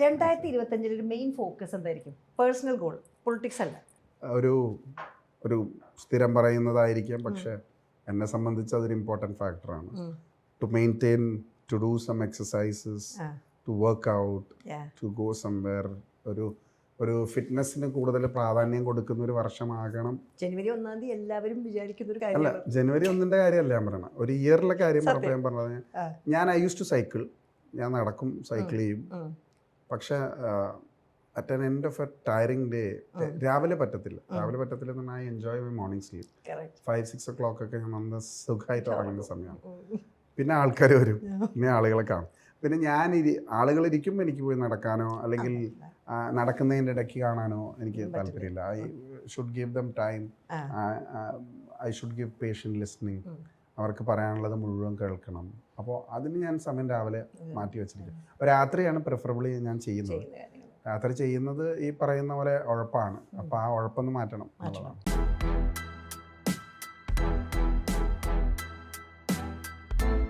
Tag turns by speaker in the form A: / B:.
A: 2025 ഒരു main focus എന്തായിരിക്കും? Personal goal, politics അല്ല.
B: ഒരു സ്ഥിരം പറയുന്നതായിരിക്കാം, പക്ഷെ എന്നെ സംബന്ധിച്ച് അതൊരു ഇമ്പോർട്ടൻറ്റ് ഫാക്ടറാണ്. To maintain, to do some exercises, to work out, to go somewhere. ഒരു ഫിറ്റ്നസ്സിന് കൂടുതൽ പ്രാധാന്യം കൊടുക്കുന്ന ഒരു വർഷമാകണം.
A: ജനുവരി 1 എല്ലാവരും വിചാരിക്കുന്ന ഒരു
B: അല്ല,
A: കാര്യമാണ്.
B: ജനുവരി 1 കാര്യമല്ല ഞാൻ പറയണം, ഒരു ഇയറിലെ കാര്യം പറഞ്ഞപ്പോൾ ഞാൻ പറഞ്ഞത്, ഞാൻ ഐ യൂസ് ടു സൈക്കിൾ, ഞാൻ നടക്കും, സൈക്കിൾ ചെയ്യും. പക്ഷെ at an end of A tiring day രാവിലെ പറ്റത്തില്ല എന്ന് പറഞ്ഞാൽ I enjoy my morning sleep. 5-6 o'clock ഒക്കെ ഞാൻ നന്ന സുഖമായിട്ട് ഉറങ്ങുന്ന സമയമാണ്. പിന്നെ ആൾക്കാർ വരും, പിന്നെ ആളുകളെ കാണും. പിന്നെ ആളുകൾ ഇരിക്കുമ്പോൾ എനിക്ക് പോയി നടക്കാനോ അല്ലെങ്കിൽ നടക്കുന്നതിൻ്റെ ഇടയ്ക്ക് കാണാനോ എനിക്ക് താല്പര്യമില്ല. I should give them time, I should give patient listening. അവർക്ക് പറയാനുള്ളത് മുഴുവൻ കേൾക്കണം. അപ്പോൾ അതിന് ഞാൻ സമയം രാവിലെ മാറ്റി വെച്ചിരിക്കും. രാത്രിയാണ് പ്രിഫറബിളി ഞാൻ ചെയ്യുന്നത്. രാത്രി ചെയ്യുന്നത് ഈ പറയുന്ന പോലെ ഉഴപ്പാണ്. അപ്പോൾ ആ ഉഴപ്പൊന്ന് മാറ്റണം എന്നുള്ളതാണ്.